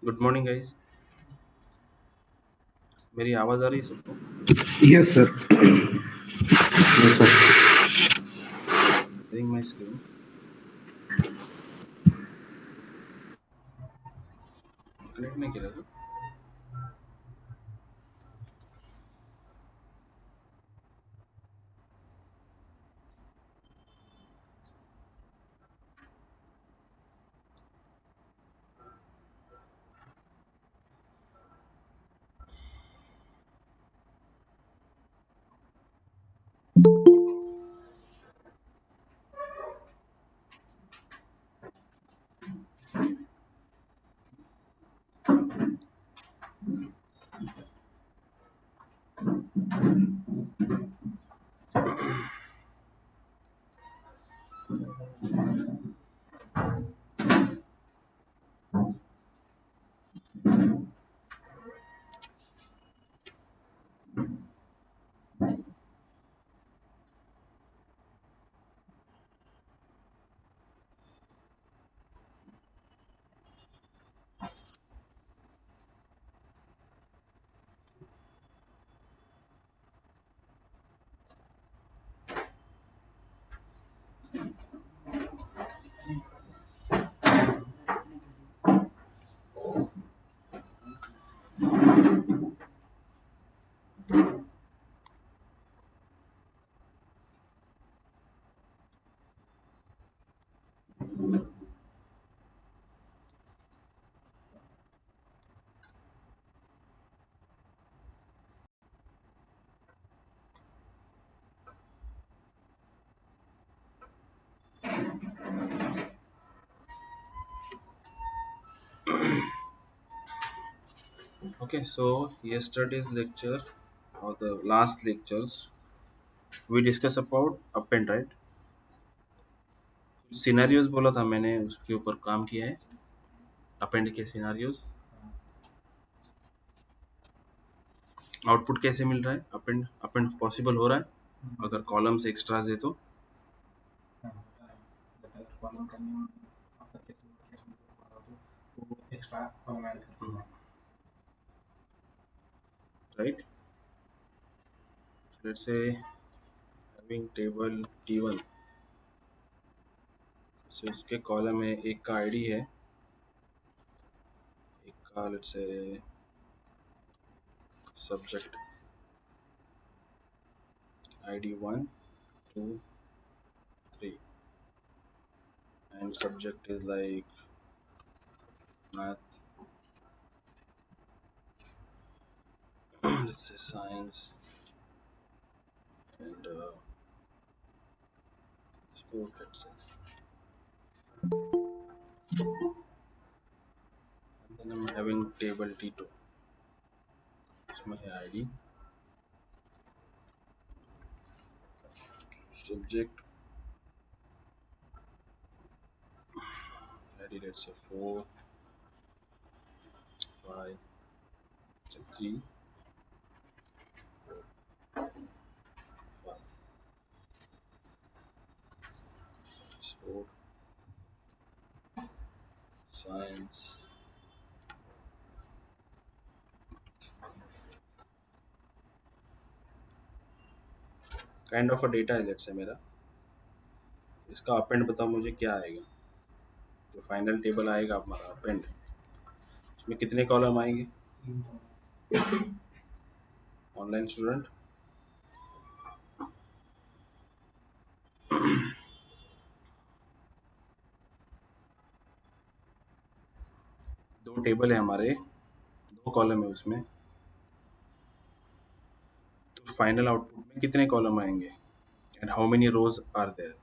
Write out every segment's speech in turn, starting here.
Good morning guys. मेरी आवाज़ आ रही है सबको? Yes, sir. Yes, sir. Sharing my screen. Connect नहीं किया था। Okay, so yesterday's lecture or the last lectures we discuss about append, right? Scenarios बोला था मैंने, उसके ऊपर काम किया है। अपेंड के सिनेरियोज, आउटपुट कैसे मिल रहा है, अपेंड अपेंड पॉसिबल हो रहा है अगर कॉलम्स एक्स्ट्राज है तो। Right, let's say having table T1, so इसके कॉलम में एक का आईडी है, एक का let's say subject ID 1 2 3 and subject is like math, this is science and sport, let's say. And then I'm having table T2, it's my ID, subject ID, let's say 4 5 3 5, sport, science, kind of a data है let's say मेरा। इसका append बताओ मुझे क्या आएगा, जो final table आएगा हमारा अपेंड, उसमें कितने कॉलम आएंगे? ऑनलाइन स्टूडेंट, दो टेबल है हमारे, दो कॉलम है उसमें, तो फाइनल आउटपुट में कितने कॉलम आएंगे and how many rows are there?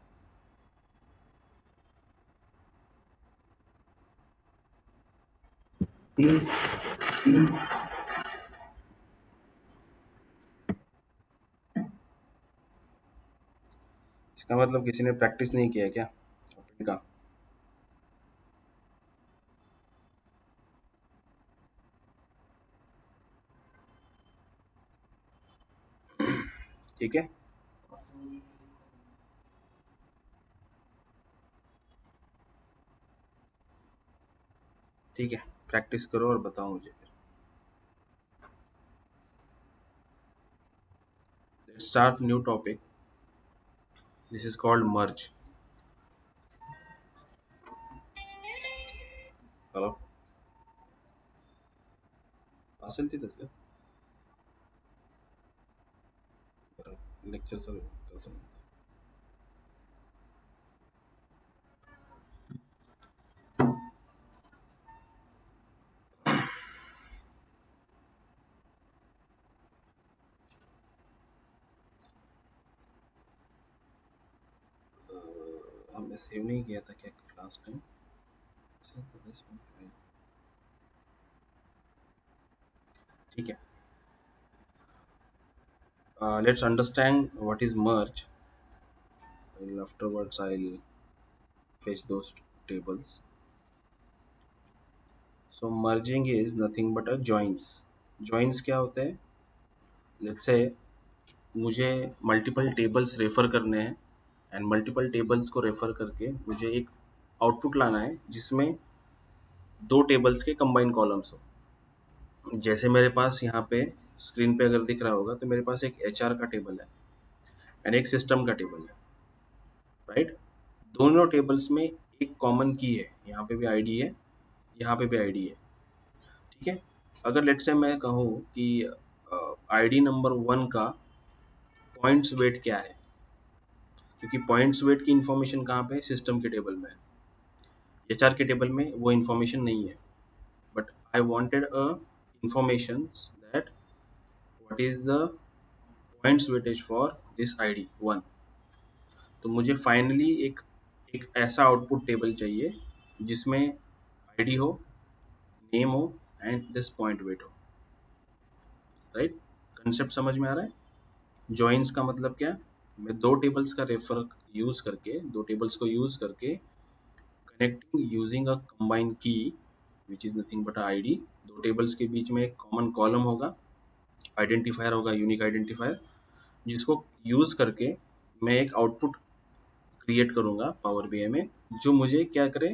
इसका मतलब किसी ने प्रैक्टिस नहीं किया क्या अपेंड का? ठीक है, ठीक है। प्रैक्टिस करो और बताओ मुझे फिर। Let's start new topic. This is called merge. Hello, असेल तिथंच का? बरं, लेक्चर चालू करतो. हमने सेव नहीं किया था क्या लास्ट टाइम? ठीक है. Let's understand what is merge. And afterwards I'll fetch those tables. So merging is nothing but a joins. Joins क्या होते हैं? Let's say मुझे मल्टीपल टेबल्स रेफर करने हैं एंड मल्टीपल टेबल्स को रेफर करके मुझे एक आउटपुट लाना है जिसमें दो टेबल्स के कंबाइन कॉलम्स हो. जैसे मेरे पास यहाँ पे स्क्रीन पे अगर दिख रहा होगा तो मेरे पास एक एचआर का टेबल है एंड एक सिस्टम का टेबल है, राइट? दोनों टेबल्स में एक कॉमन की है. यहाँ पे भी आईडी है, यहाँ पे भी आईडी है. ठीक है. अगर लेट्स से मैं कहूँ कि आईडी नंबर 1 का पॉइंट्स वेट क्या है, क्योंकि पॉइंट्स वेट की इंफॉर्मेशन कहाँ पे है? सिस्टम के टेबल में है. एचआर के टेबल में वो इंफॉर्मेशन नहीं है. But I wanted a information that what is the points weightage for this ID 1. तो मुझे फाइनली एक एक ऐसा आउटपुट टेबल चाहिए जिसमें आईडी हो, नेम हो एंड दिस पॉइंट वेट हो, राइट? कंसेप्ट समझ में आ रहा है? जॉइंस का मतलब क्या? मैं दो टेबल्स का रेफर यूज करके, दो टेबल्स को यूज करके कनेक्टिंग यूजिंग अ कंबाइन की विच इज नथिंग बट आईडी. दो टेबल्स के बीच में एक कॉमन कॉलम होगा, आइडेंटिफायर होगा, यूनिक आइडेंटिफायर, जिसको यूज करके मैं एक आउटपुट क्रिएट करूंगा पावर बीआई में जो मुझे क्या करे?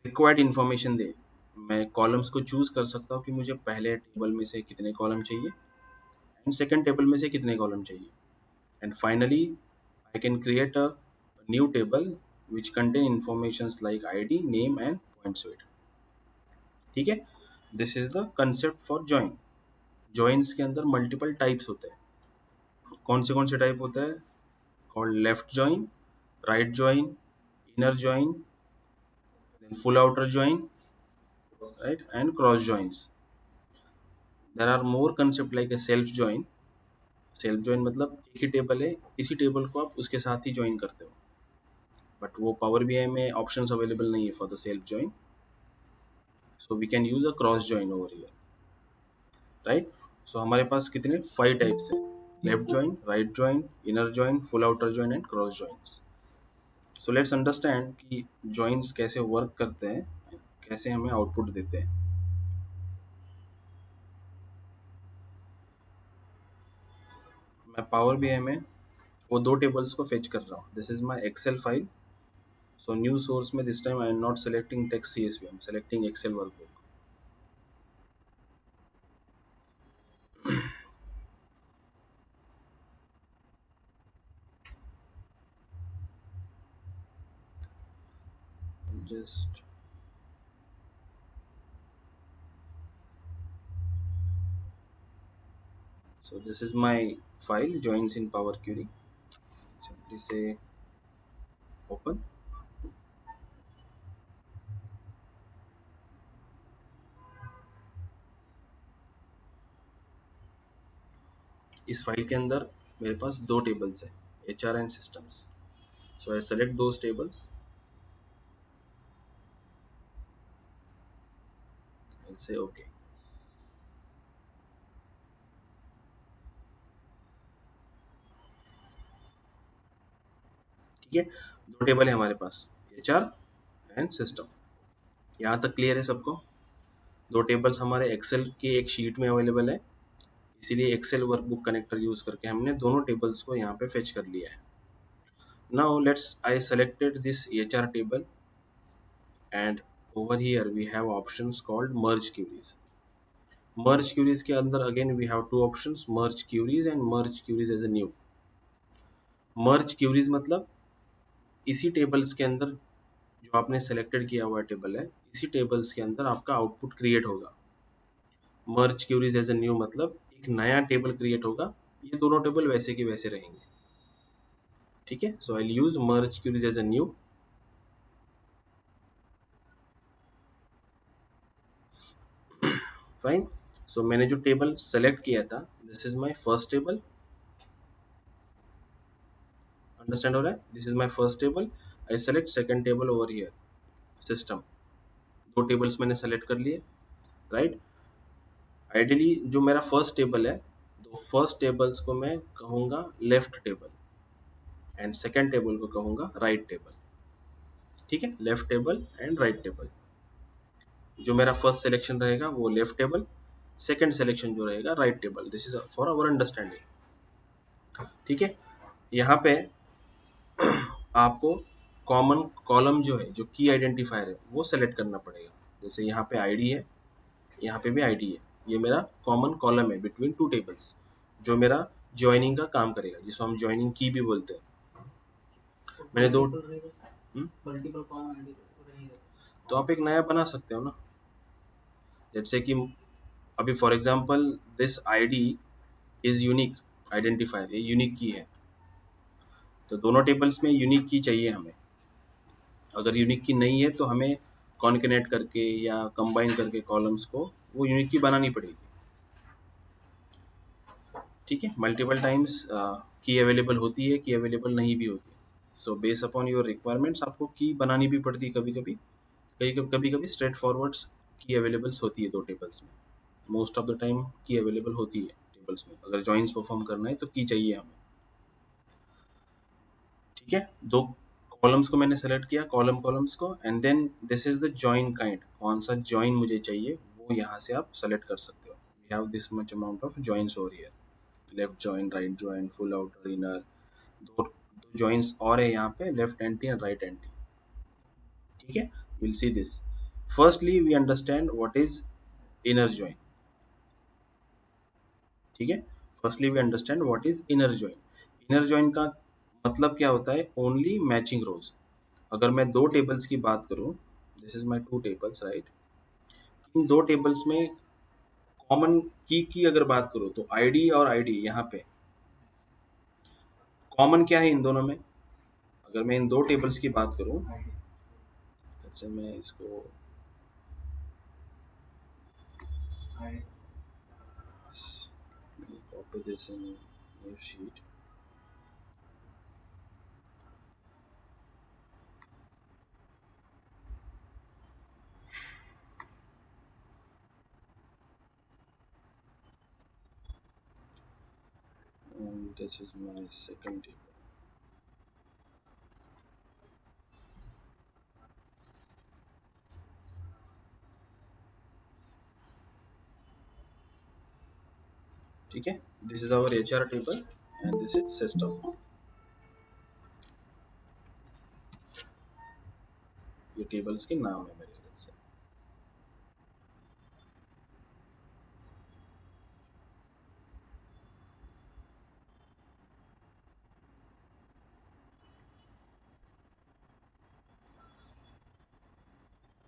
रिक्वायर्ड इन्फॉर्मेशन दे. मैं कॉलम्स को चूज कर सकता हूँ कि मुझे पहले टेबल में से कितने कॉलम चाहिए एंड सेकंड टेबल में से कितने कॉलम चाहिए. And finally, I can create a new table which contain informations like ID, name and points weight. ठीक है. This is the concept for join. Joins के अंदर multiple types होते हैं. कौन से टाइप होता है? Called left join, right join, inner join, then full outer join, right, and cross joins. There are more concept like a self join. Self join मतलब एक ही टेबल है, इसी टेबल को आप उसके साथ ही ज्वाइन करते हो, बट वो पावर बीआई में ऑप्शंस अवेलेबल नहीं है for the self join. So we can use a cross join over here, right? So हमारे पास कितने 5 टाइप्स है: left join, right join, inner join, full outer join and cross joins. So let's understand कि joins कैसे work करते हैं, कैसे हमें आउटपुट देते हैं. मैं पावर बीआई में वो दो टेबल्स को फेच कर रहा हूँ. This is my Excel file. So new source में this time I am not selecting text CSV, I am selecting Excel workbook. Just so this is my file joins in Power Query. Simply say open. इस file के अंदर मेरे पास दो tables है, HR and systems. So I select those tables and से okay. ठीक है. दो टेबल है हमारे पास, HR एंड सिस्टम. यहाँ तक क्लियर है सबको? दो टेबल्स हमारे एक्सेल के एक शीट में अवेलेबल है, इसीलिए एक्सेल वर्कबुक कनेक्टर यूज करके हमने दोनों टेबल्स को यहाँ पे फेच कर लिया है. Now let's I selected this HR table and over here we have options called merge queries. Merge queries के अंदर again we have two options, merge queries and merge queries as a new. merge queries मतलब इसी tables के अंदर जो आपने selected किया हुआ टेबल है, इसी टेबल्स के अंदर आपका आउटपुट क्रिएट होगा. मर्ज क्यूरीज एज ए न्यू मतलब एक नया टेबल क्रिएट होगा, ये दोनों टेबल वैसे के वैसे रहेंगे. ठीक है, so I use merge queries as a new. Fine. So मैंने जो टेबल सेलेक्ट किया था, this is my first table. Understand हो रहा है? This is my first table. I select second table over here. System, दो टेबल्स मैंने select कर लिए, राइट. आइडियली जो मेरा फर्स्ट टेबल है, तो फर्स्ट टेबल्स को मैं कहूँगा left table and second table को कहूँगा राइट टेबल. ठीक है, left table and right table. जो मेरा फर्स्ट सिलेक्शन रहेगा वो लेफ्ट टेबल, सेकंड सिलेक्शन जो रहेगा right table. This is for our understanding. ठीक है, यहाँ पे आपको कॉमन कॉलम जो है, जो की आइडेंटिफायर है, वो सेलेक्ट करना पड़ेगा. जैसे यहाँ पे आईडी है, यहाँ पे भी आईडी है. ये मेरा कॉमन कॉलम है बिटवीन टू टेबल्स, जो मेरा ज्वाइनिंग का काम करेगा, जिसको हम ज्वाइनिंग की भी बोलते हैं. मैंने दो मल्टीपल कॉलम आईडी तो आप एक नया बना सकते हो ना. जैसे कि अभी for example this ID is unique identifier, ये यूनिक की है, तो दोनों टेबल्स में यूनिक की चाहिए हमें. अगर यूनिक की नहीं है तो हमें कॉन्केनेट करके या कंबाइन करके कॉलम्स को वो यूनिक की बनानी पड़ेगी. ठीक है, मल्टीपल टाइम्स की अवेलेबल होती है, की अवेलेबल नहीं भी होती. So base upon your requirements आपको की बनानी भी पड़ती है. कभी कभी कभी कभी स्ट्रेट फॉरवर्ड्स की अवेलेबल्स होती है दो टेबल्स में. मोस्ट ऑफ द टाइम की अवेलेबल होती है टेबल्स में. अगर जॉइंस परफॉर्म करना है तो की चाहिए हमें. ठीक है, दो कॉलम्स को मैंने सेलेक्ट किया, कॉलम्स को, and then this is the join kind. कौन सा जॉइन मुझे चाहिए वो यहाँ से आप सेलेक्ट कर सकते हो. We have this much amount of joins over here. Left join, right join, full outer, inner. दो जॉइंस और है यहाँ पे, left anti and right anti. ठीक है, will see this. Firstly we understand what is inner join. ठीक है, firstly we understand what is inner join. Inner join का मतलब क्या होता है? Only matching rows. अगर मैं दो टेबल्स की बात करूं, this is my two tables, right. इन दो टेबल्स में कॉमन की अगर बात करूं तो आईडी और आईडी, यहाँ पे कॉमन क्या है इन दोनों में? अगर मैं इन दो टेबल्स की बात करूं, जैसे मैं इसको copy this in new sheet. And this is my second table. ठीक है, this is our HR table and this is system. ये टेबल्स के नाम है मेरे तरफ से.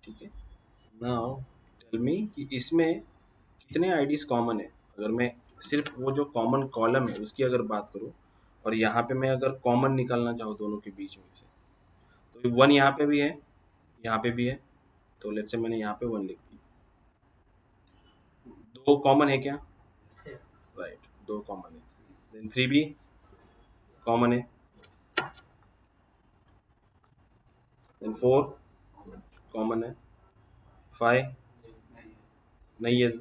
ठीक है, नाउ टेल मी कि इसमें कितने आईडीज कॉमन है. अगर मैं सिर्फ वो जो कॉमन कॉलम है उसकी अगर बात करूं, और यहाँ पे मैं अगर कॉमन निकालना चाहूँ दोनों के बीच में से, तो वन यहाँ पे भी है, यहाँ पे भी है. तो लेट्स से मैंने यहाँ पे वन लिख दी. दो कॉमन है क्या? राइट, दो कॉमन है. देन थ्री भी कॉमन है. देन फोर कॉमन है. फाइव नहीं है.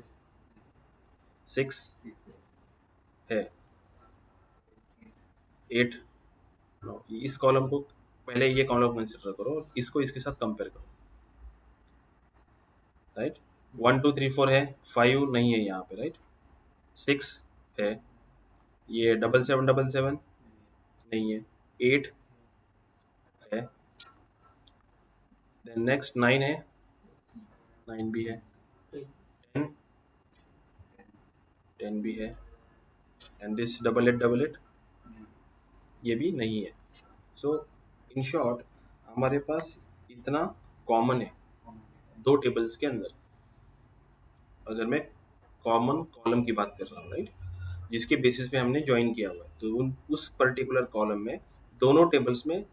सिक्स है. Eight no. इस कॉलम को पहले ये कॉलम कंसिडर करो और इसको इसके साथ कंपेयर करो, right. One two three four है, फाइव नहीं है यहाँ पे, राइट. सिक्स है. ये डबल सेवन नहीं है. एट है. देन नेक्स्ट नाइन है. 9 भी है, 10 10 भी है, एंड दिस डबल एट ये भी नहीं है. सो इन शॉर्ट हमारे पास इतना कॉमन है दो टेबल्स के अंदर, अगर मैं कॉमन कॉलम की बात कर रहा हूँ, राइट, जिसके बेसिस पे हमने ज्वाइन किया हुआ है. तो उस पर्टिकुलर कॉलम में दोनों टेबल्स में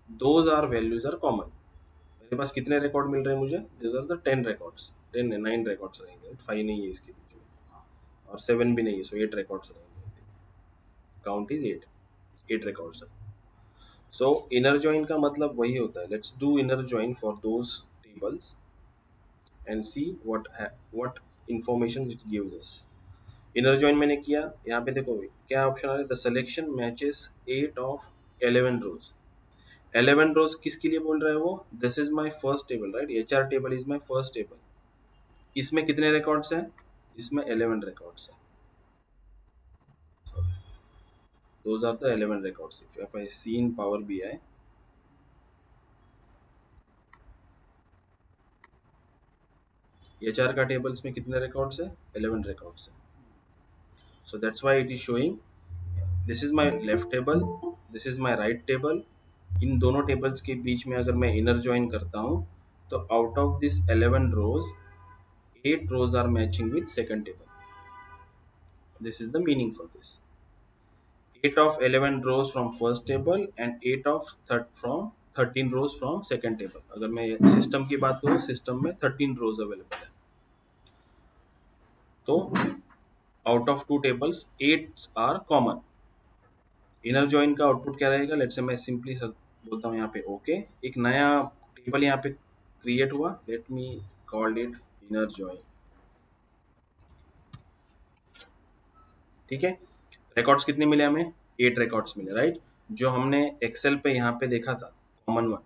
those are values are common. मेरे पास कितने रिकॉर्ड मिल रहे हैं मुझे? This are the 10 records. 10 है, 9 रिकॉर्ड्स रहेंगे, 5 नहीं है इसके बीच में, और 7 भी नहीं है, सो 8 रिकॉर्ड्स रहेंगे. काउंट इज 8, 8 रिकॉर्ड्स है. सो इनर जॉइन का मतलब वही होता है. Let's do inner join for those tables and see what information it gives us. Inner join मैंने किया. यहाँ पे देखो क्या ऑप्शन आ रहा है, the selection matches 8 of 11 rows. 11 rows किसके लिए बोल रहा है वो? This is my first table, right, HR table is my first table. इसमें कितने रिकॉर्ड्स हैं? इसमें 11 रिकॉर्ड्स हैं. Those are the 11 records. If I see in power BI, HR का टेबल्स में कितने रिकॉर्ड्स है? 11 रिकॉर्ड्स है. So that's why it is showing this is my left table, this is my right table. इन दोनों tables के बीच में अगर मैं इनर ज्वाइन करता हूँ, तो out of this 11 rows 8 rows are matching with second table. This is the meaning for this. 8 of 11 rows from first table and 8 of from 13 rows from second table. अगर मैं system की बात करूँ, system में 13 rows available है. तो out of 2 tables 8 are common. Inner join का output क्या रहेगा? लेट्स से मैं सिंपली बोलता हूँ यहाँ पे ओके. एक नया टेबल यहाँ पे क्रिएट हुआ. Let me call it inner join. ठीक है. रिकॉर्ड्स कितने मिले हमें? 8 रिकॉर्ड्स मिले, राइट. जो हमने एक्सेल पे यहाँ पे देखा था कॉमन वन,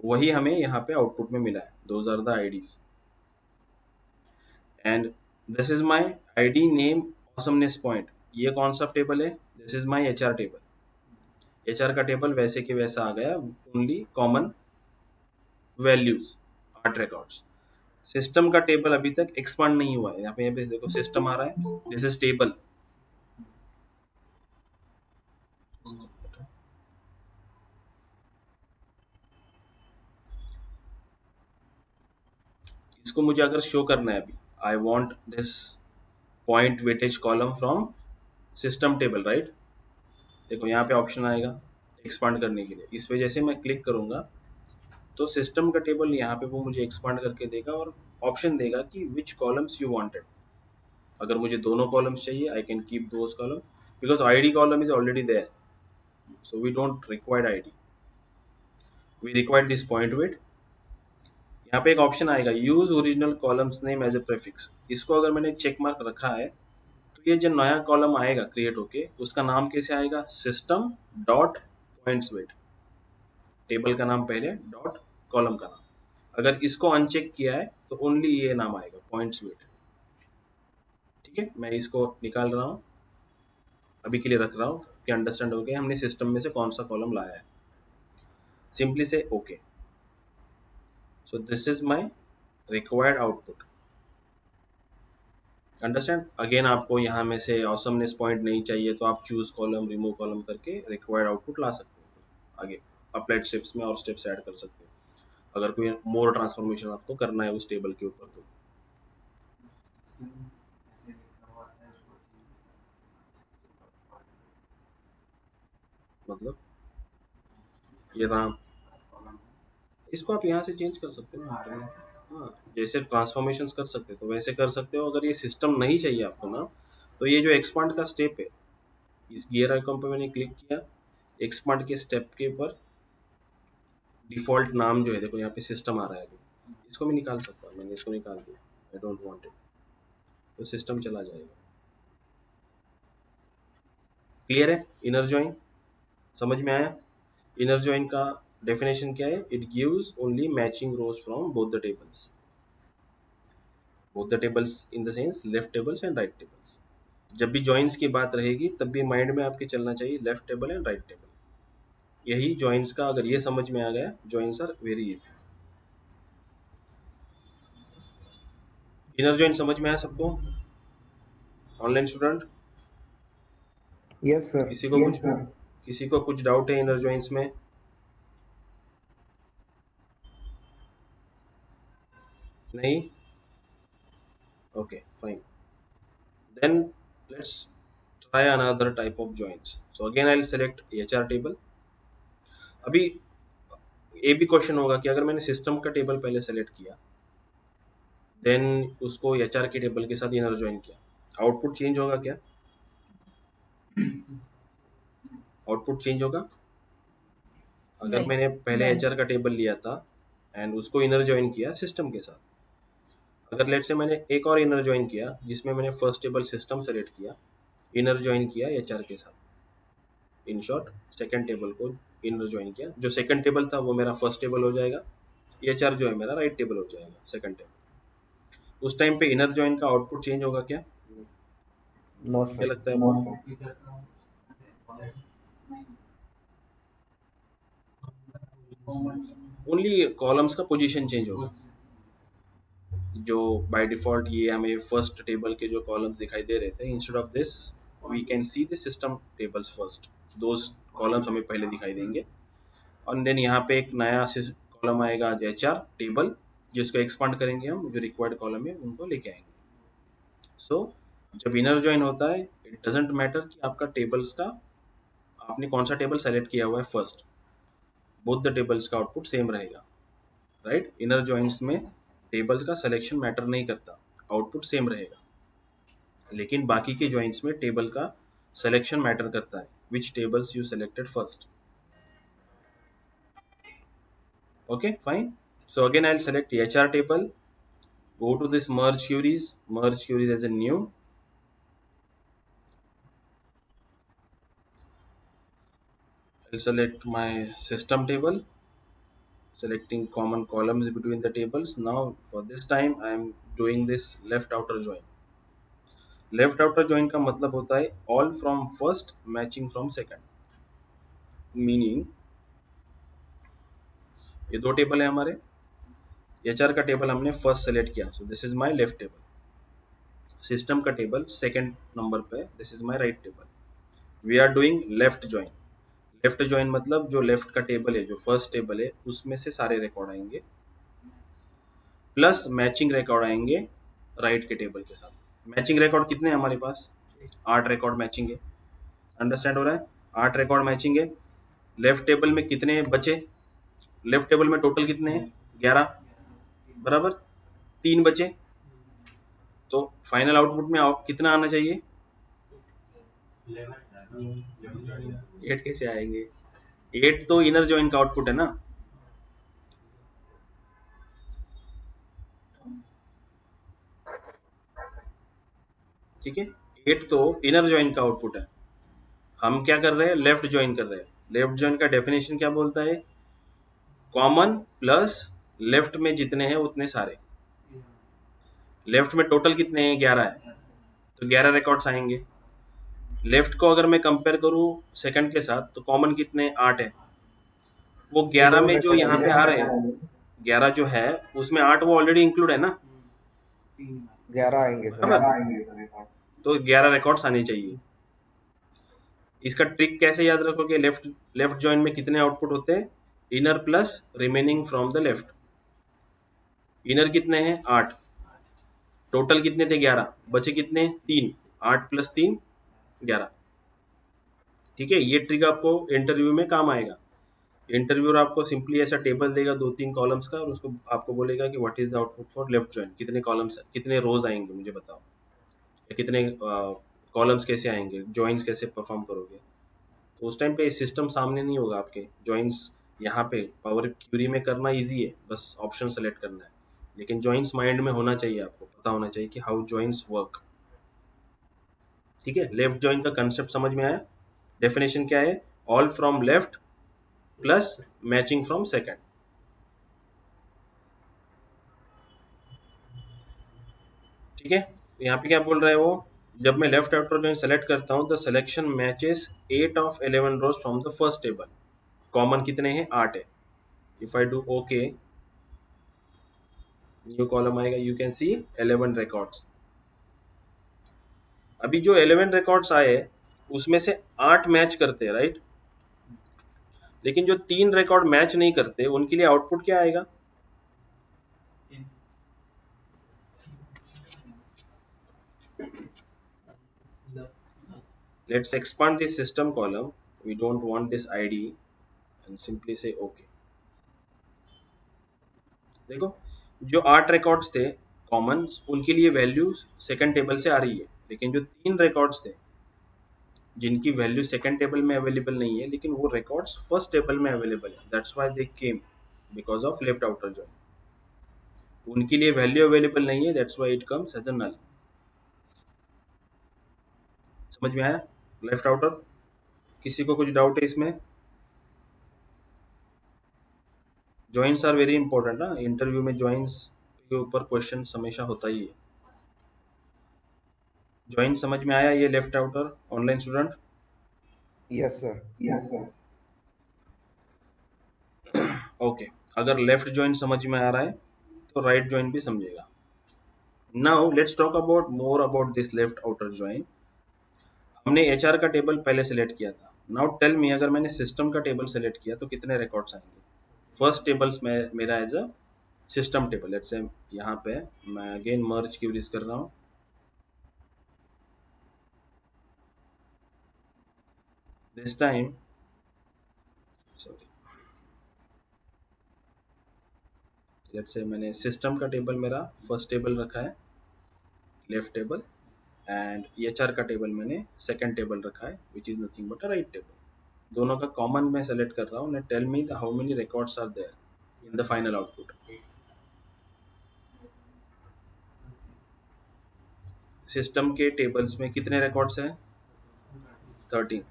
वही हमें यहाँ पे आउटपुट में मिला है. Those are the IDs and this is my ID name awesomeness point. ये कौन सा टेबल है? This is my HR table. HR का टेबल वैसे के वैसा आ गया, only common values, 8 records. System का टेबल अभी तक एक्सपांड नहीं हुआ है. यहाँ पे देखो सिस्टम आ रहा है, दिस इज टेबल. इसको मुझे अगर शो करना है अभी, I want this point weightage column from system table, right. देखो यहाँ पे ऑप्शन आएगा एक्सपांड करने के लिए. इस पे जैसे मैं क्लिक करूंगा तो सिस्टम का टेबल यहाँ पे वो मुझे एक्सपांड करके देगा और ऑप्शन देगा कि विच कॉलम्स यू वांटेड. अगर मुझे दोनों कॉलम्स चाहिए, I can keep those column because ID column is already there, so we don't required ID, we required this point weight. यहाँ पे एक ऑप्शन आएगा use original columns name as a prefix. इसको अगर मैंने चेक मार्क रखा है तो ये जो नया कॉलम आएगा क्रिएट होके, उसका नाम कैसे आएगा? System dot points weight. Table का नाम पहले, डॉट कॉलम का नाम. अगर इसको अनचेक किया है तो ओनली ये नाम आएगा, पॉइंट्स वेट. ठीक है, मैं इसको निकाल रहा हूँ, अभी के लिए रख रहा हूँ कि अंडरस्टैंड हो गया हमने सिस्टम में से कौन सा कॉलम लाया है. सिंपली से okay. So this is my required output. Understand. Again आपको यहाँ में से ऑसमनेस पॉइंट नहीं चाहिए तो आप चूज कॉलम, रिमूव कॉलम करके रिक्वायर्ड आउटपुट ला सकते हो. आगे अप्लाइड स्टेप्स में और स्टेप्स ऐड कर सकते हो अगर कोई मोर ट्रांसफॉर्मेशन आपको करना है उस टेबल के ऊपर. तो मतलब ये नाम, इसको आप यहाँ से चेंज कर सकते हो. हाँ, जैसे ट्रांसफॉर्मेशंस कर सकते हो तो वैसे कर सकते हो. अगर ये सिस्टम नहीं चाहिए आपको ना, तो ये जो एक्सपांड का स्टेप है, इस गियर आइकॉन पे मैंने क्लिक किया, एक्सपांड के स्टेप के ऊपर डिफॉल्ट नाम जो है, देखो यहाँ पे सिस्टम आ रहा है अभी, इसको मैं निकाल सकता हूँ. मैंने इसको निकाल दिया, आई डोंट वांट इट, तो सिस्टम चला जाएगा. क्लियर है? इनर जॉइन समझ में आया? इनर जॉइन का डेफिनेशन क्या है? It gives only matching rose from both the tables. Both the tables in the sense left tables and right tables. जब भी जॉइंस की बात रहेगी तब भी माइंड में आपके चलना चाहिए left table and right table. यही जॉइंस का, अगर ये समझ में आ गया, joins are very easy. Inner join समझ में आया सबको? Online student, yes sir. किसी को कुछ किसी को कुछ डाउट है इनर जॉइंस में? नहीं? Okay fine, then let's try another type of joins. So again I'll select HR table. अभी ये भी क्वेश्चन होगा कि अगर मैंने सिस्टम का टेबल पहले सेलेक्ट किया, देन उसको HR के टेबल के साथ इनर ज्वाइन किया, आउटपुट चेंज होगा क्या? आउटपुट चेंज होगा? अगर नहीं। मैंने पहले HR का टेबल लिया था एंड उसको इनर ज्वाइन किया सिस्टम के साथ, अगर लेट से मैंने एक और इनर ज्वाइन किया जिसमें मैंने फर्स्ट टेबल सिस्टम सेलेक्ट किया, इनर ज्वाइन किया HR के साथ, इन शॉर्ट सेकंड टेबल को इनर ज्वाइन किया, जो सेकंड टेबल था वो मेरा फर्स्ट टेबल हो जाएगा, HR जो है मेरा राइट टेबल हो जाएगा, सेकंड टेबल। उस टाइम पे इनर ज्वाइन का आउटपुट चेंज होगा क्या? नो क्या सर। लगता है आपको? ओनली कॉलम्स का पोजीशन चेंज होगा। जो बाय डिफॉल्ट ये हमें फर्स्ट टेबल के जो कॉलम्स दिखाई दे रहे थे, instead of this we can see the system tables first, those columns हमें पहले दिखाई देंगे। और देन यहाँ पे एक नया कॉलम आएगा HR टेबल, जिसको एक्सपांड करेंगे हम, जो रिक्वायर्ड कॉलम है उनको लेके आएंगे। सो जब इनर ज्वाइन होता है, इट डजेंट मैटर कि आपका टेबल्स का आपने कौन सा टेबल सेलेक्ट किया हुआ है फर्स्ट, बोथ द टेबल्स का आउटपुट सेम रहेगा, राइट? इनर ज्वाइंट्स में टेबल का सिलेक्शन मैटर नहीं करता, आउटपुट सेम रहेगा। लेकिन बाकी के ज्वाइंट्स में टेबल का सिलेक्शन मैटर करता है, which tables you selected first. Okay, fine. So again I'll select HR table, go to this merge queries as a new, I'll select my system table, selecting common columns between the tables. Now for this time I am doing this left outer join. Left outer join का मतलब होता है all from first matching from second, meaning ये दो table है हमारे, HR का table हमने फर्स्ट सेलेक्ट किया, so this is my left table, system का टेबल सेकंड नंबर पे, this is my right table. We are doing left join. Left join मतलब जो लेफ्ट का टेबल है, जो फर्स्ट टेबल है, उसमें से सारे रिकॉर्ड आएंगे, प्लस मैचिंग रिकॉर्ड आएंगे राइट के टेबल के साथ। मैचिंग रिकॉर्ड कितने हैं हमारे पास? 8 रिकॉर्ड मैचिंग है। अंडरस्टैंड हो रहा है? 8 रिकॉर्ड मैचिंग है। लेफ्ट टेबल में कितने बचे? लेफ्ट टेबल में टोटल कितने हैं? 11 बराबर, 3 बचे, तो फाइनल आउटपुट में कितना आना चाहिए? 8 कैसे आएंगे? 8 तो इनर ज्वाइन का आउटपुट है ना, ठीक है? 8 तो इनर ज्वाइन का आउटपुट है। हम क्या कर रहे हैं? लेफ्ट ज्वाइन कर रहे हैं। लेफ्ट ज्वाइन का डेफिनेशन क्या बोलता है? कॉमन प्लस लेफ्ट में जितने हैं उतने सारे। लेफ्ट में टोटल कितने हैं? 11 है, तो 11 रिकॉर्ड्स आएंगे। लेफ्ट को अगर मैं कंपेयर करूं सेकंड के साथ, तो कॉमन कितने? 8 है। वो 11 4 में जो रिकॉर्ड यहाँ पे आएंगे। आ रहे हैं, 11 जो है उसमें 8 वो ऑलरेडी इंक्लूड है ना, 11 आएंगे सर बराबर? रिकॉर्ड। तो 11 रिकॉर्ड्स आने चाहिए। इसका ट्रिक कैसे याद रखोगे? लेफ्ट लेफ्ट ज्वाइन में कितने आउटपुट होते हैं? Inner plus remaining from the left. Inner कितने हैं? 8, टोटल कितने थे? 11, बचे कितने? 3, 8 प्लस 3 11। ठीक है, ये ट्रिक आपको इंटरव्यू में काम आएगा। इंटरव्यूअर आपको सिंपली ऐसा टेबल देगा 2-3 कॉलम्स का, और उसको आपको बोलेगा कि what is the output for left join, कितने कॉलम्स, कितने रोज आएंगे मुझे बताओ, या कितने कॉलम्स कैसे आएंगे, ज्वाइंस कैसे परफॉर्म करोगे। तो उस टाइम पे सिस्टम सामने नहीं होगा आपके, ज्वाइंस यहाँ पे पावर क्यूरी में करना इजी है, बस ऑप्शन सेलेक्ट करना है, लेकिन ज्वाइंस माइंड में होना चाहिए, आपको पता होना चाहिए कि हाउ ज्वाइंस वर्क। ठीक है, लेफ्ट ज्वाइन का कंसेप्ट समझ में आया? डेफिनेशन क्या है? All from left plus matching from second. ठीक है, यहाँ पे क्या बोल रहा है वो? जब मैं लेफ्ट आउटर ज्वाइन सेलेक्ट करता हूँ, the selection matches 8 of 11 rows from the first table. Common कितने हैं? 8 है। If I do okay, new column आएगा, यू कैन सी 11 रिकॉर्ड्स। अभी जो 11 रिकॉर्ड्स आए उसमें से 8 मैच करते हैं, राइट? लेकिन जो 3 रिकॉर्ड मैच नहीं करते उनके लिए आउटपुट क्या आएगा? Let's expand this system column. We don't want this ID and simply say OK. देखो, जो 8 रिकॉर्ड्स थे कॉमन, उनके लिए वैल्यूज सेकंड टेबल से आ रही है, लेकिन जो 3 रिकॉर्ड्स थे जिनकी वैल्यू सेकंड टेबल में अवेलेबल नहीं है लेकिन वो रिकॉर्ड्स फर्स्ट टेबल में अवेलेबल है, that's why they came because of left outer join. उनके लिए वैल्यू अवेलेबल नहीं है, that's why it comes as a null. समझ में आया? Left outer. किसी को कुछ डाउट है इसमें? जॉइंट्स आर वेरी इंपॉर्टेंट ना, इंटरव्यू में जॉइंट्स के ऊपर क्वेश्चन हमेशा होता ही है। जॉइंट समझ में आया ये left outer online student? Yes sir. Okay, अगर लेफ्ट जॉइंट समझ में आ रहा है तो राइट जॉइंट भी समझेगा। Now let's talk about more about this left outer joint. हमने एचआर का टेबल पहले सेलेक्ट किया था। नाउ टेल मी, अगर मैंने सिस्टम का टेबल सेलेक्ट किया तो कितने रिकॉर्ड्स आएंगे? फर्स्ट टेबल्स में मेरा as a system table, let's say यहाँ पे मैं अगेन मर्ज क्यूरीज कर रहा हूँ। This time sorry, let's say मैंने सिस्टम का टेबल मेरा फर्स्ट टेबल रखा है, लेफ्ट टेबल, एंड एचआर का टेबल मैंने सेकंड टेबल रखा है which is nothing but a right table. दोनों का कॉमन मैं सेलेक्ट कर रहा हूँ। ना tell me how many records are there in the final output. System के टेबल्स में कितने रिकॉर्ड्स हैं? 13।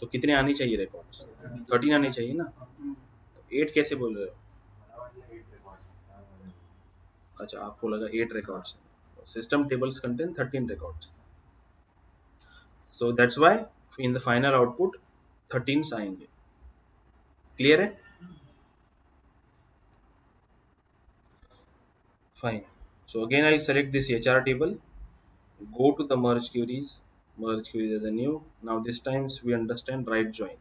तो कितने आने चाहिए रिकॉर्ड्स? 13 आने चाहिए ना। तो 8 कैसे बोल रहे हो? अच्छा, आपको लगा 8 records. System tables contain 13 records, so that's why in the final output 13 आएंगे। क्लियर है? Fine. So again I'll select this HR table, go to the merge queries as a new. Now this times we understand right join।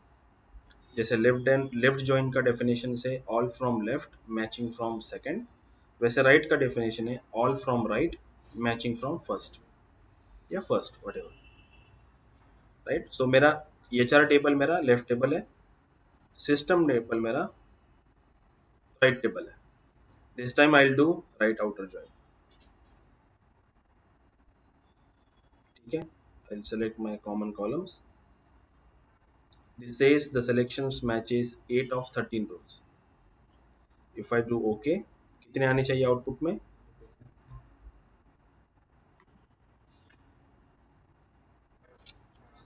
जैसे left join का definition से all from left matching from second, वैसे right का definition है all from right matching from first या first whatever, right? सो मेरा HR table मेरा left table है, सिस्टम टेबल मेरा राइट टेबल है। This time I will do right outer join. ठीक है, I will select my common columns. This says the selections matches 8 of 13 rows. If I do OK, कितने आने चाहिए output में?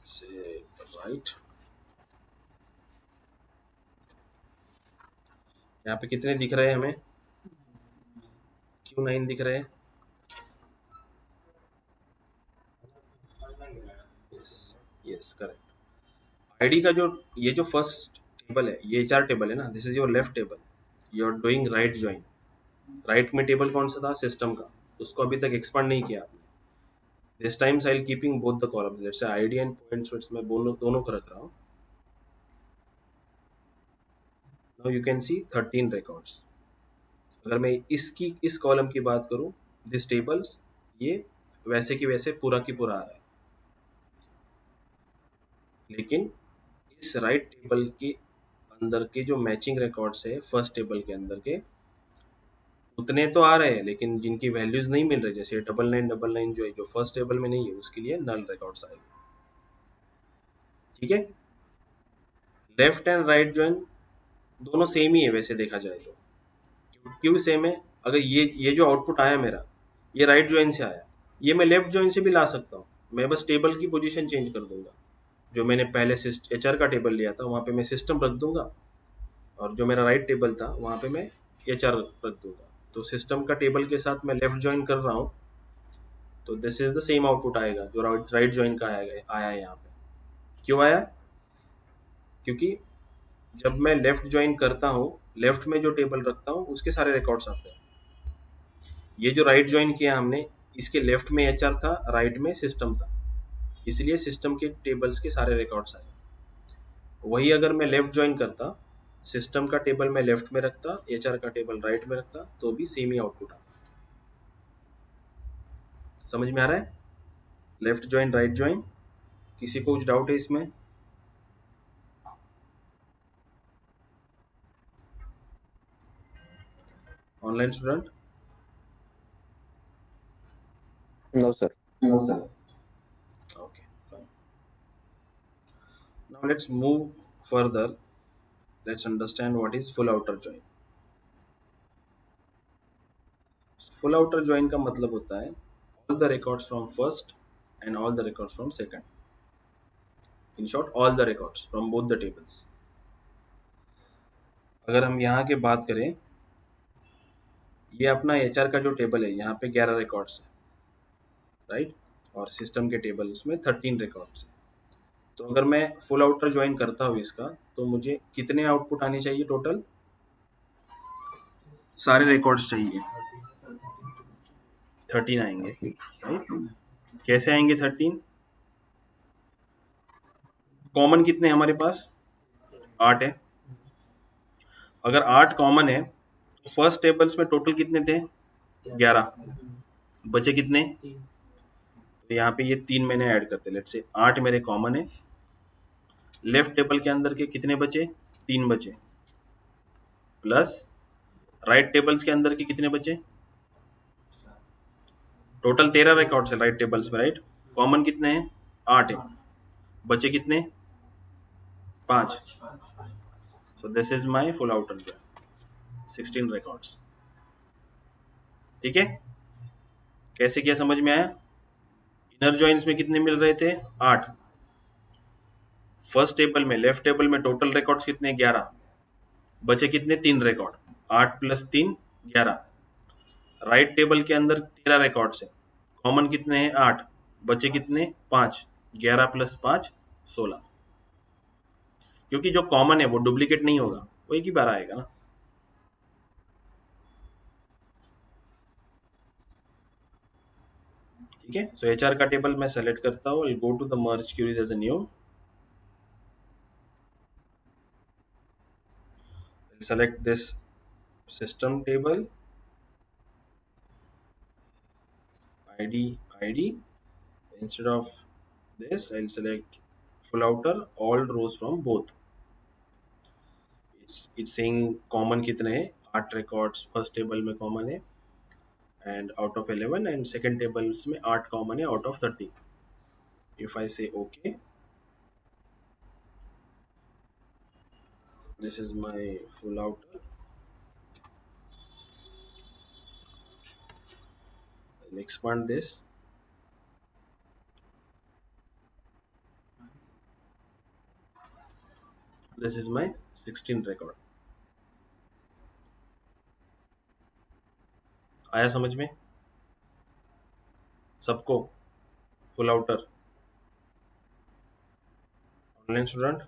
Say right। यहाँ पे कितने दिख रहे हैं हमें? Q9 दिख रहे हैं। Yes, yes correct. आईडी का जो ये जो फर्स्ट टेबल है ये एचआर टेबल है ना, this is your left table. You are doing right join. Right में टेबल कौन सा था? सिस्टम का। उसको अभी तक एक्सपांड नहीं किया आपने। This times I will keeping both the columns, जैसे आईडी एंड पॉइंट्स में दोनों को रख रहा हूँ। Now you can C 13 records. अगर मैं इस कॉलम की बात करूं, दिस टेबल्स, ये वैसे की वैसे पूरा की पूरा आ रहा है, लेकिन इस राइट टेबल के अंदर के जो मैचिंग रिकॉर्ड्स है फर्स्ट टेबल के अंदर के, उतने तो आ रहे हैं लेकिन जिनकी वैल्यूज नहीं मिल रही, जैसे 9999 जो है जो फर्स्ट टेबल में नहीं है, उसके लिए नल रिकॉर्ड्स आएंगे। ठीक है, लेफ्ट एंड राइट ज्वाइन दोनों सेम ही है वैसे देखा जाए तो। क्यों सेम है? अगर ये जो आउटपुट आया मेरा, ये राइट ज्वाइन से आया, ये मैं लेफ्ट ज्वाइन से भी ला सकता हूँ। मैं बस टेबल की पोजीशन चेंज कर दूंगा। जो मैंने पहले एचआर का टेबल लिया था वहाँ पे मैं सिस्टम रख दूंगा, और जो मेरा राइट टेबल था वहाँ पे मैं एचआर रख दूंगा। तो सिस्टम का टेबल के साथ मैं लेफ्ट ज्वाइन कर रहा हूँ, तो this is the same output आएगा जो राइट ज्वाइन का आया है यहाँ पे। क्यों आया? क्योंकि जब मैं लेफ्ट ज्वाइन करता हूँ, लेफ्ट में जो टेबल रखता हूँ उसके सारे रिकॉर्ड्स आते हैं। ये जो राइट ज्वाइन किया हमने, इसके लेफ्ट में एचआर था, राइट में सिस्टम था, इसलिए सिस्टम के टेबल्स के सारे रिकॉर्ड्स आए। वही अगर मैं लेफ्ट ज्वाइन करता, सिस्टम का टेबल मैं लेफ्ट में रखता, एचआर का टेबल राइट में रखता, तो भी सेम ही आउटपुट आता। समझ में आ रहा है? लेफ्ट ज्वाइन राइट ज्वाइन, किसी को कुछ डाउट है इसमें? Online student? No sir. Okay, fine. Now let's move further. Let's understand what is full outer join. Full outer join का मतलब होता है all the records from first and all the records from second. In short, all the records from both the tables. अगर हम यहाँ के बात करें, ये अपना एचआर का जो टेबल है, यहाँ पे 11 रिकॉर्ड्स है, राइट? और सिस्टम के टेबल उसमें 13 रिकॉर्ड्स है। तो अगर मैं फुल आउटर ज्वाइन करता हूँ इसका, तो मुझे कितने आउटपुट आने चाहिए टोटल? सारे रिकॉर्ड्स चाहिए, 13 आएंगे, राइट? कैसे आएंगे 13? कॉमन कितने हैं हमारे पास? 8 है। अगर 8 कॉमन है तो फर्स्ट टेबल्स में टोटल कितने थे? 11। बचे कितने? तो यहाँ पे ये 3 मैंने ऐड करते, लेट्स से 8 मेरे कॉमन है। लेफ्ट टेबल के अंदर के कितने बचे? 3 बचे, प्लस राइट टेबल्स के अंदर के कितने बचे? टोटल 13 रिकॉर्ड्स है राइट टेबल्स में, राइट? कॉमन कितने हैं? 8 है। बचे कितने? 5। सो this is my full outer join, 16 records. ठीक है? कैसे किया, समझ में आया? इनर जॉइंस में कितने मिल रहे थे? 8। फर्स्ट टेबल में, लेफ्ट टेबल में टोटल रिकॉर्ड्स कितने? 11। बचे कितने? 3 रिकॉर्ड। 8 प्लस 3 11। राइट टेबल के अंदर 13 रिकॉर्ड्स है, कॉमन कितने हैं? 8। बचे कितने? 5। 11 प्लस 5 16। क्योंकि जो कॉमन है वो डुप्लीकेट नहीं होगा, वो एक ही बार आएगा ना। ठीक है? सो एचआर का टेबल मैं सेलेक्ट करता हूँ, I go to the merge queries as a new, select this system table id. Instead of this, I'll select full outer all rows from both. It's saying common कितने हैं? 8 records first table में common है, and out of 11, and second tables में 8 common है out of 30. If I say okay, this is my full outer. I'll expand this. This is my 16 record. आया समझ में सबको? Full outer, online student,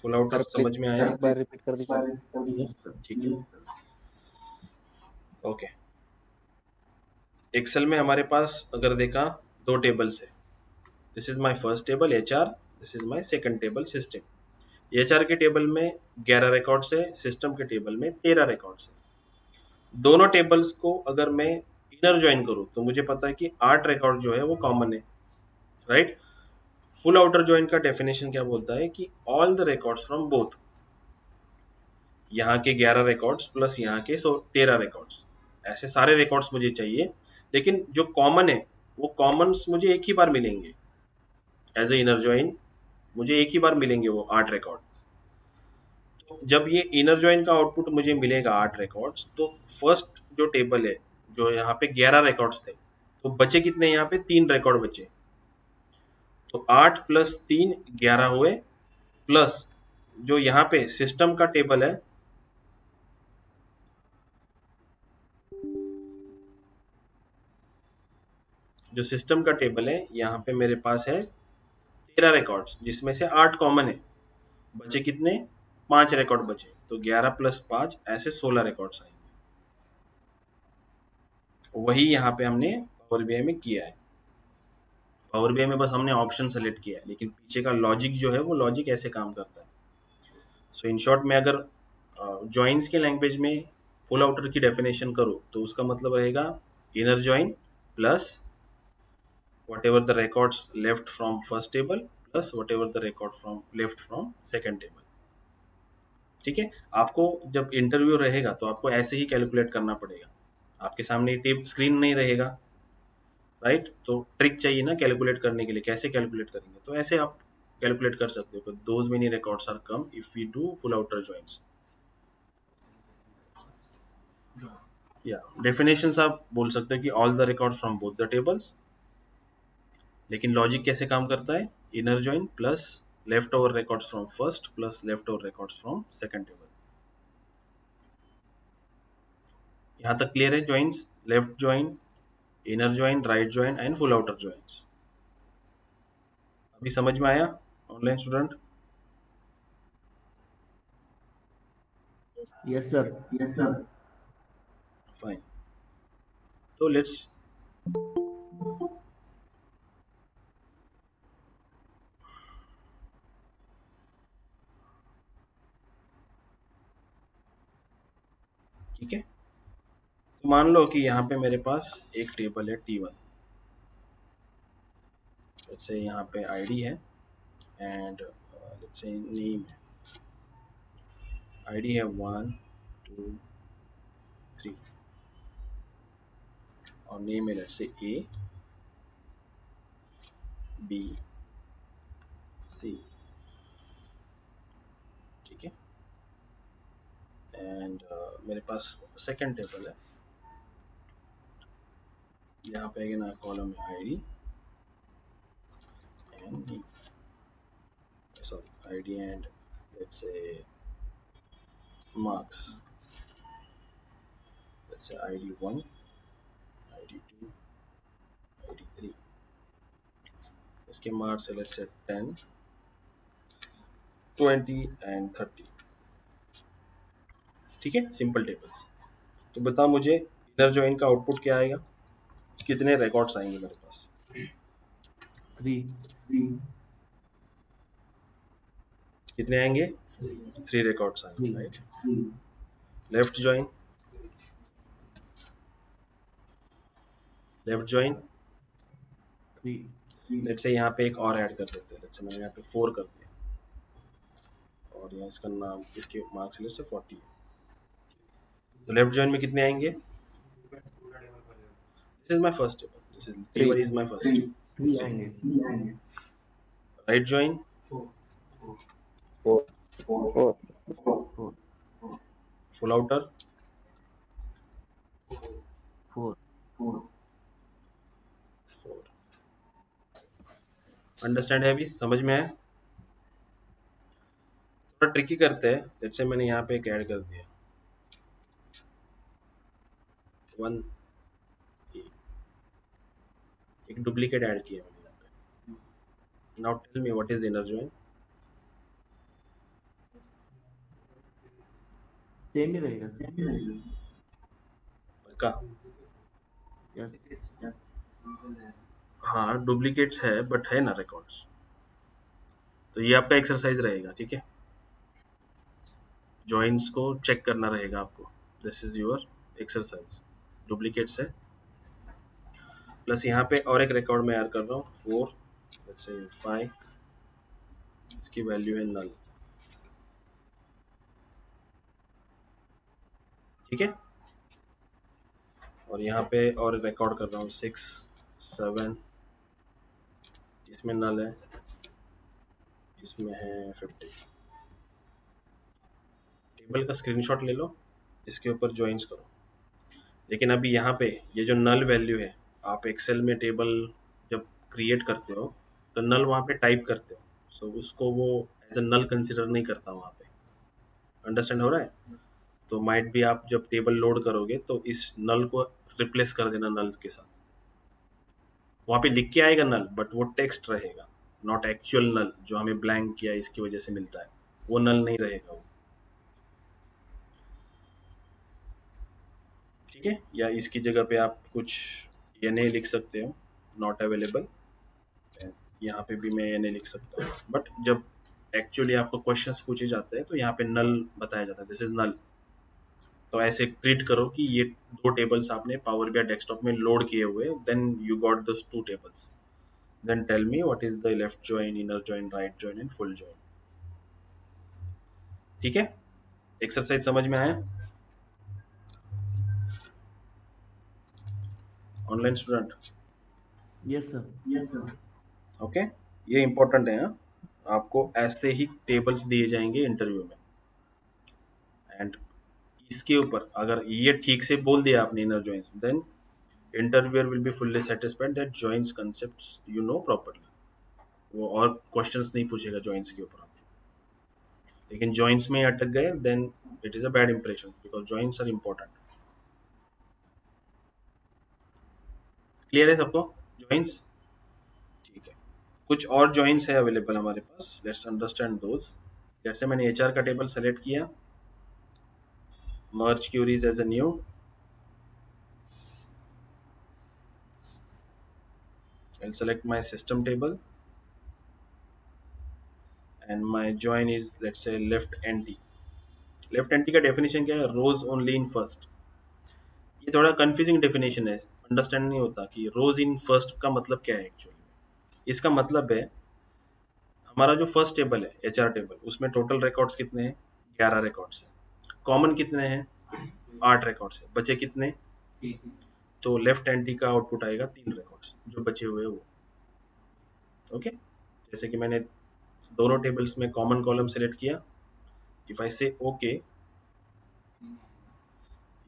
full outer sir समझ में आया? Please एक बार रिपीट कर दीजिए। ठीक है, ओके। एक्सेल में हमारे पास अगर देखा, 2 टेबल्स है। This is my first table HR, this is my second table system. HR के टेबल में 11 रिकॉर्ड्स है, सिस्टम के टेबल में 13 रिकॉर्ड्स है। दोनों टेबल्स को अगर मैं इनर ज्वाइन करूं तो मुझे पता है कि 8 रिकॉर्ड जो है वो कॉमन है, राइट? फुल आउटर ज्वाइन का डेफिनेशन क्या बोलता है कि all the records from both, यहाँ के 11 रिकॉर्ड्स प्लस यहाँ के 13 रिकॉर्ड्स, ऐसे सारे रिकॉर्ड्स मुझे चाहिए। लेकिन जो कॉमन है वो कॉमन्स मुझे एक ही बार मिलेंगे एज ए इनर ज्वाइन, मुझे एक ही बार मिलेंगे वो 8 रिकॉर्ड। तो जब ये इनर ज्वाइन का आउटपुट मुझे मिलेगा 8 रिकॉर्ड्स, तो फर्स्ट जो टेबल है, जो यहाँ पे 11 रिकॉर्ड्स थे, तो बचे कितने? यहाँ पे 3 रिकॉर्ड बचे। तो 8 प्लस 3 11 हुए, प्लस जो यहाँ पे सिस्टम का टेबल है, जो सिस्टम का टेबल है यहाँ पे मेरे पास है 13 रिकॉर्ड्स, जिसमें से 8 कॉमन है। बचे कितने? 5 रिकॉर्ड बचे, तो 11 प्लस 5 ऐसे 16 रिकॉर्ड्स आएंगे। वही यहाँ पे हमने पावर बीआई में किया है। पावर बीआई में बस हमने ऑप्शन सेलेक्ट किया है, लेकिन पीछे का लॉजिक जो है वो लॉजिक ऐसे काम करता है। सो इन शॉर्ट में अगर जॉइंस के लैंग्वेज में पुल आउटर की डेफिनेशन करो तो उसका मतलब रहेगा inner join plus whatever the records left from first table plus whatever the record from left from second table। ठीक है। आपको जब इंटरव्यू रहेगा तो आपको ऐसे ही कैलकुलेट करना पड़ेगा। आपके सामने टेप स्क्रीन नहीं रहेगा, राइट? तो ट्रिक चाहिए ना कैलकुलेट करने के लिए, कैसे कैलकुलेट करेंगे? तो ऐसे आप कैलकुलेट कर सकते हो। Those many records are come if we do full outer joints. या डेफिनेशंस आप बोल सकते हो कि all the records from both the tables, लेकिन लॉजिक कैसे काम करता है? Inner join plus left over records from first plus left over records from second table. यहाँ तक क्लियर है? Joins, left join, inner join, right join and full outer joints. अभी समझ में आया online student? Yes sir. Fine. तो let's, ठीक है। तो मान लो कि यहाँ पे मेरे पास एक टेबल है T1। लेट्स से यहाँ पे आईडी है एंड लेट्स से नेम है। आईडी है 1 2 3 और नेम है let's say A B C। ठीक है। एंड मेरे पास सेकंड टेबल है। यहाँ पे ना कॉलम है ID and name, sorry ID and let's say marks, let's say id1 id2 id3। इसके मार्क्स है लेट्स से 10 20 एंड 30। ठीक है, सिंपल टेबल्स। तो बता मुझे इनर जॉइन का आउटपुट क्या आएगा? कितने रिकॉर्ड्स आएंगे मेरे पास? 3। कितने आएंगे? 3 रिकॉर्ड्स आएंगे, 3। Right? Left join, left join 3। Let's say यहाँ पे एक और ऐड कर देते हैं। लेट्स से मैंने यहाँ पे 4 कर दिया और यहाँ इसका नाम, इसके मार्क्स लेट्स से 40 है। तो लेफ्ट जॉइन में कितने आएंगे? This is my first table, this is table 3। Is my first. 3 3। आएंगे। Right join 4। 4। 4। Full outer 4। 4। Understand है? अभी समझ में आया? थोड़ा ट्रिकी करते हैं। लेट्स से मैंने यहाँ पे एक ऐड कर दिया 1, एक डुप्लीकेट ऐड किया मैंने यहाँ पे। Now tell me what is inner join? Same ही रहेगा सर। पक्का? यस। हाँ डुप्लीकेट्स है बट है ना रिकॉर्ड्स। तो ये आपका एक्सरसाइज रहेगा, ठीक है? जॉइंस को चेक करना रहेगा आपको। This is your exercise. Duplicates है प्लस यहाँ पे और एक रिकॉर्ड में ऐड कर रहा हूँ 4, लेट्स से 5, इसकी वैल्यू है नल। ठीक है। और यहाँ पे और रिकॉर्ड कर रहा हूँ 6 7, इसमें नल है, इसमें है 50। टेबल का स्क्रीनशॉट ले लो, इसके ऊपर ज्वाइंस करो। लेकिन अभी यहाँ पे ये जो नल वैल्यू है, आप एक्सेल में टेबल जब क्रिएट करते हो तो नल वहाँ पे टाइप करते हो, सो उसको वो एज अ नल कंसिडर नहीं करता वहाँ पे। अंडरस्टैंड हो रहा है? तो माइट भी आप जब टेबल लोड करोगे तो इस नल को रिप्लेस कर देना नल के साथ। वहाँ पे लिख के आएगा नल बट वो टेक्स्ट रहेगा, नॉट एक्चुअल नल जो हमें ब्लैंक किया इसकी वजह से मिलता है, वो नल नहीं रहेगा वो। ठीक है, या इसकी जगह पे आप कुछ NA लिख सकते हो, नॉट अवेलेबल। यहाँ पे भी मैं NA लिख सकता हूँ, बट जब एक्चुअली आपको क्वेश्चंस पूछे जाते हैं तो यहाँ पे नल बताया जाता है, दिस इज नल। तो ऐसे ट्रीट करो कि ये दो टेबल्स आपने पावर BI डेस्कटॉप में लोड किए हुए, then you got this two tables, then tell me what is the left join, inner join, right join and full join. ठीक है, एक्सरसाइज समझ में आया online student? Yes sir. Okay, ये important है हाँ? आपको ऐसे ही टेबल्स दिए जाएंगे इंटरव्यू में, एंड इसके ऊपर अगर ये ठीक से बोल दिया आपने inner joins, then interviewer will be fully satisfied that joins concepts you know properly. वो और क्वेश्चंस नहीं पूछेगा जॉइंस के ऊपर आपको। लेकिन जॉइंस में अटक गए, then it is a bad impression, because joins are important. Clear है सबको जॉइंस? ठीक है, कुछ और जॉइंस है अवेलेबल हमारे पास, लेट्स अंडरस्टैंड दोज। जैसे मैंने HR का टेबल सेलेक्ट किया, merge queries as a new, I'll select my system table and my join is let's say left NT। Left anti का डेफिनेशन क्या है? रोज ओनली इन फर्स्ट। ये थोड़ा कंफ्यूजिंग डेफिनेशन है, अंडरस्टैंड नहीं होता कि रोज इन फर्स्ट का मतलब क्या है एक्चुअली। इसका मतलब है हमारा जो फर्स्ट टेबल है HR टेबल, उसमें टोटल रिकॉर्ड्स कितने हैं? 11 रिकॉर्ड्स हैं। कॉमन कितने हैं? 8 रिकॉर्ड्स है। बचे कितने? तो लेफ्ट एंटी का आउटपुट आएगा 3 रिकॉर्ड्स जो बचे हुए हैं वो। ओके, जैसे कि मैंने दोनों टेबल्स में कॉमन कॉलम सेलेक्ट किया, if I say okay,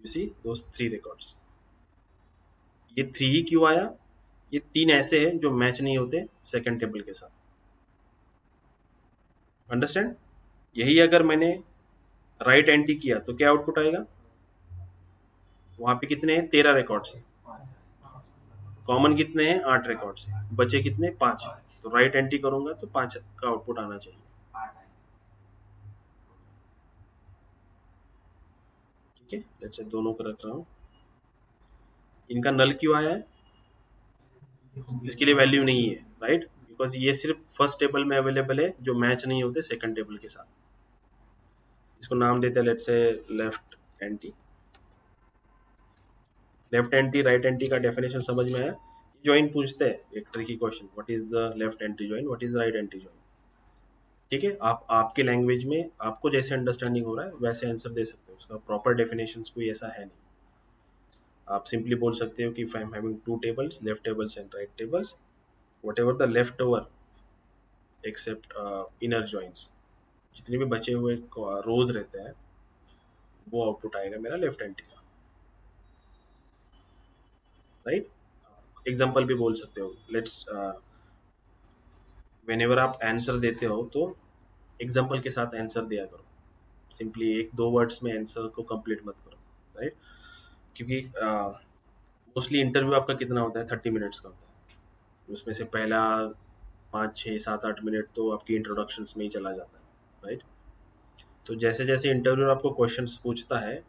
you see those 3 records. ये 3 ही क्यों आया? ये 3 ऐसे हैं जो मैच नहीं होते सेकंड टेबल के साथ। अंडरस्टैंड? यही अगर मैंने राइट एंटी किया तो क्या आउटपुट आएगा? वहां पे कितने हैं? 13 रिकॉर्ड्स हैं। कॉमन कितने हैं? 8 रिकॉर्ड्स हैं। बचे कितने? 5। तो राइट एंटी करूंगा तो 5 का आउटपुट आना चाहिए। ठीक है, जैसे दोनों को रख रहा हूँ। इनका नल क्यों आया है? इसके लिए वैल्यू नहीं है, राइट? बिकॉज ये सिर्फ फर्स्ट टेबल में अवेलेबल है जो मैच नहीं होते सेकंड टेबल के साथ। इसको नाम देते हैं let's say left anti. Left anti right anti का डेफिनेशन समझ में आया? जॉइन पूछते हैं एक tricky question, what is the left anti join, what is right anti join. ठीक है, आप आपके लैंग्वेज में आपको जैसे अंडरस्टैंडिंग हो रहा है वैसे आंसर दे सकते हो, उसका प्रॉपर डेफिनेशन कोई ऐसा है नहीं। आप सिंपली बोल सकते हो कि if I am having two tables, left tables and right tables, whatever the left over except inner joins, जितने भी बचे हुए रोज रहते हैं वो आउटपुट आएगा मेरा लेफ्ट एंटी का, राइट? एग्जाम्पल भी बोल सकते हो, लेट्स वेन आप आंसर देते हो तो एग्जाम्पल के साथ आंसर दिया करो। सिंपली एक दो वर्ड्स में आंसर को कंप्लीट मत करो, राइट? क्योंकि मोस्टली इंटरव्यू आपका कितना होता है? 30 मिनट्स का होता है। उसमें से पहला 5 6 7 8 मिनट तो आपकी इंट्रोडक्शंस में ही चला जाता है, राइट? तो जैसे जैसे इंटरव्यू आपको क्वेश्चंस पूछता है,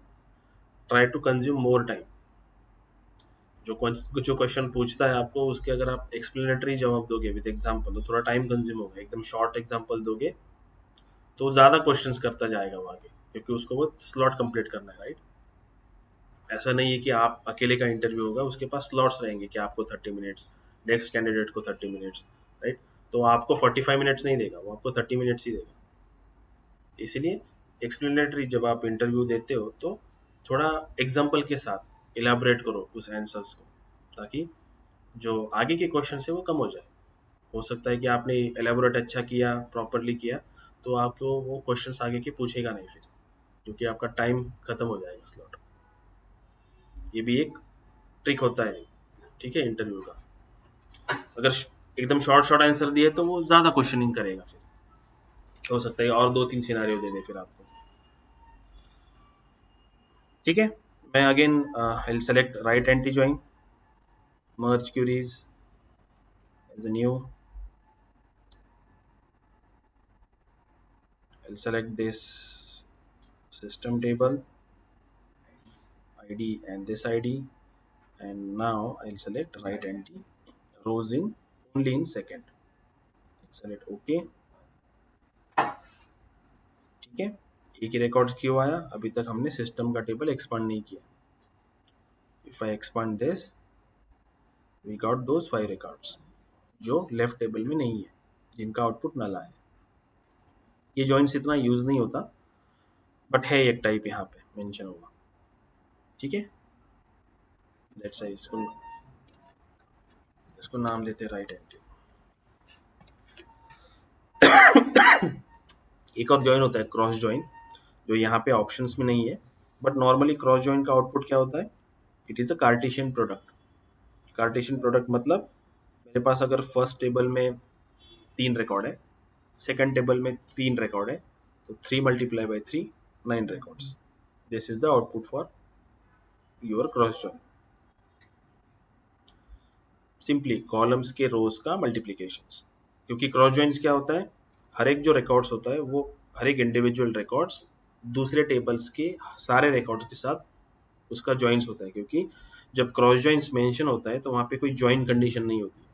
try to consume more time. जो क्वेश्चन पूछता है आपको उसके अगर आप एक्सप्लेनेटरी जवाब दोगे विद एग्जांपल तो थोड़ा टाइम कंज्यूम होगा। एकदम शॉर्ट एग्जांपल दोगे तो ज़्यादा क्वेश्चंस करता जाएगा वो आगे, क्योंकि उसको वो स्लॉट कंप्लीट करना है, राइट? ऐसा नहीं है कि आप अकेले का इंटरव्यू होगा, उसके पास स्लॉट्स रहेंगे कि आपको 30 मिनट्स, नेक्स्ट कैंडिडेट को 30 मिनट्स, राइट? तो आपको 45 मिनट्स नहीं देगा, वो आपको 30 मिनट्स ही देगा। इसीलिए एक्सप्लेनेटरी जब आप इंटरव्यू देते हो तो थोड़ा एग्जाम्पल के साथ इलाबरेट करो उस आंसर्स को, ताकि जो आगे के क्वेश्चन है वो कम हो जाए। हो सकता है कि आपने एलेबोरेट अच्छा किया, प्रॉपरली किया, तो आपको वो क्वेश्चंस आगे के पूछेगा नहीं फिर, क्योंकि आपका टाइम खत्म हो जाएगा स्लॉट। ये भी एक ट्रिक होता है, ठीक है, इंटरव्यू का। अगर एकदम शॉर्ट शॉर्ट आंसर दिए तो वो ज़्यादा क्वेश्चनिंग करेगा फिर, हो सकता है और दो तीन सिनारियो दे दे फिर आपको। ठीक है, मैं again I select right anti join, merge queries as a new, I'll select this system table, ID and this ID, and now I'll select right empty rows in only in second. select OK. ठीक है, एक ही record क्यों आया, अभी तक हमने system का table expand नहीं किया. If I expand this, we got those 5 records जो लेफ्ट टेबल में नहीं है, जिनका आउटपुट नल आया. ये जॉइंट्स इतना यूज नहीं होता, बट है एक टाइप यहाँ पे मेंशन हुआ. ठीक है, दैट्स इसको इसको नाम लेते हैं राइट एंटी. एक और जॉइन होता है क्रॉस जॉइन, जो यहाँ पे ऑप्शंस में नहीं है, बट नॉर्मली क्रॉस जॉइन का आउटपुट क्या होता है, it is a Cartesian product. Cartesian product मतलब मेरे पास अगर फर्स्ट टेबल में 3 रिकॉर्ड है, सेकंड टेबल में 3 रिकॉर्ड है, तो 3 multiply by 3 9 records. This is the output for your cross join. Simply columns के रोज का मल्टीप्लीकेशन. क्योंकि क्रॉस जॉइंस क्या होता है, हर एक जो रिकॉर्ड्स होता है वो हर एक इंडिविजुअल रिकॉर्ड्स दूसरे टेबल्स के सारे रिकॉर्ड्स के साथ उसका जॉइंस होता है. क्योंकि जब क्रॉस जॉइंस मेंशन होता है तो वहाँ पे कोई जॉइन कंडीशन नहीं होती है.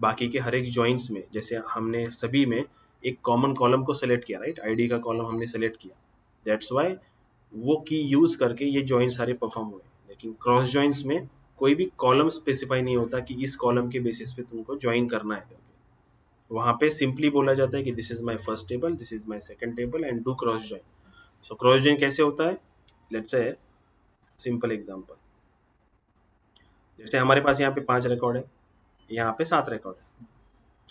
बाकी के हर एक जॉइंस में, जैसे हमने सभी में एक कॉमन कॉलम को सेलेक्ट किया, राइट, आईडी का कॉलम हमने सेलेक्ट किया, दैट्स वाई वो की यूज करके ये जॉइन सारे परफॉर्म हुए. लेकिन क्रॉस जॉइंस में कोई भी कॉलम स्पेसिफाई नहीं होता कि इस कॉलम के बेसिस पे तुमको ज्वाइन करना है. वहाँ पे सिंपली बोला जाता है कि this is my first table, this is my second table and do cross join. So cross join कैसे होता है, लेट्स से सिंपल एग्जांपल. जैसे हमारे पास यहाँ पे 5 रिकॉर्ड है, यहाँ पे 7 रिकॉर्ड है,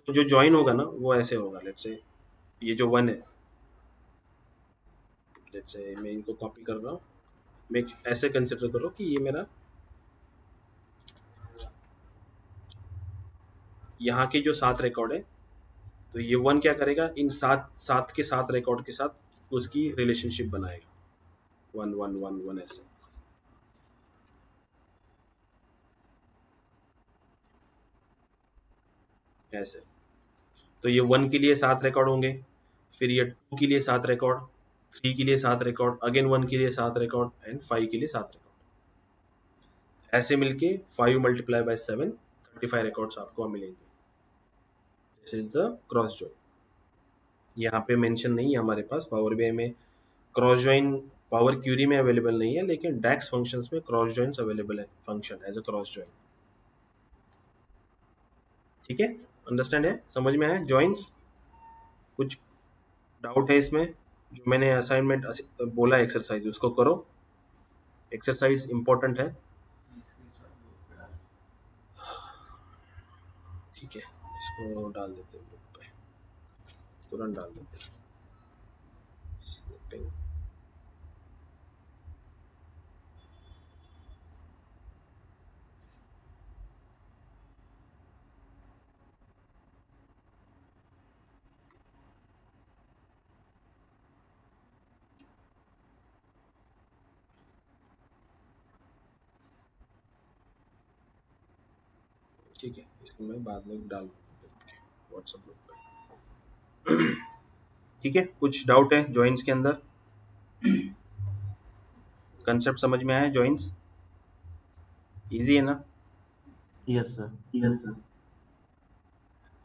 तो जो ज्वाइन होगा ना वो ऐसे होगा. लेट्स से ये जो 1 है, लेट्स से मैं इनको कॉपी कर रहा हूँ. मैं ऐसे कंसिडर करो कि ये मेरा यहाँ के जो 7 रिकॉर्ड है, तो ये 1 क्या करेगा, इन 7 रिकॉर्ड के साथ उसकी रिलेशनशिप बनाएगा. 1 1 1 1 ऐसे. ऐसे तो ये 1 के लिए 7 रिकॉर्ड होंगे, फिर ये 2 के लिए 7 रिकॉर्ड, 3 के लिए 7 रिकॉर्ड, अगेन 1 के लिए 7 रिकॉर्ड एंड 5 के लिए 7 रिकॉर्ड. ऐसे मिलके 5 मल्टीप्लाई बाय 7 35 रिकॉर्ड्स आपको मिलेंगे. This is the cross join. यहाँ पे मेंशन नहीं है हमारे पास पावर बीआई में क्रॉस जॉइन, पावर क्यूरी में अवेलेबल नहीं है, लेकिन डैक्स फंक्शंस में क्रॉस जॉइंस अवेलेबल है function as a cross join. ठीक है, अंडरस्टैंड है, समझ में आया जॉइंस. कुछ डाउट है इसमें, जो मैंने असाइनमेंट बोला एक्सरसाइज उसको करो. एक्सरसाइज इंपॉर्टेंट है. ठीक है, इसको डाल देते हैं ग्रुप पे, तुरंत डाल देते हैं. Snipping. ठीक है, इसको मैं बाद में डाल व्हाट्सएप ग्रुप पे. ठीक है, कुछ डाउट है जॉइंस के अंदर, कंसेप्ट समझ में आया जॉइंस, इजी है ना. Yes sir. Yes sir.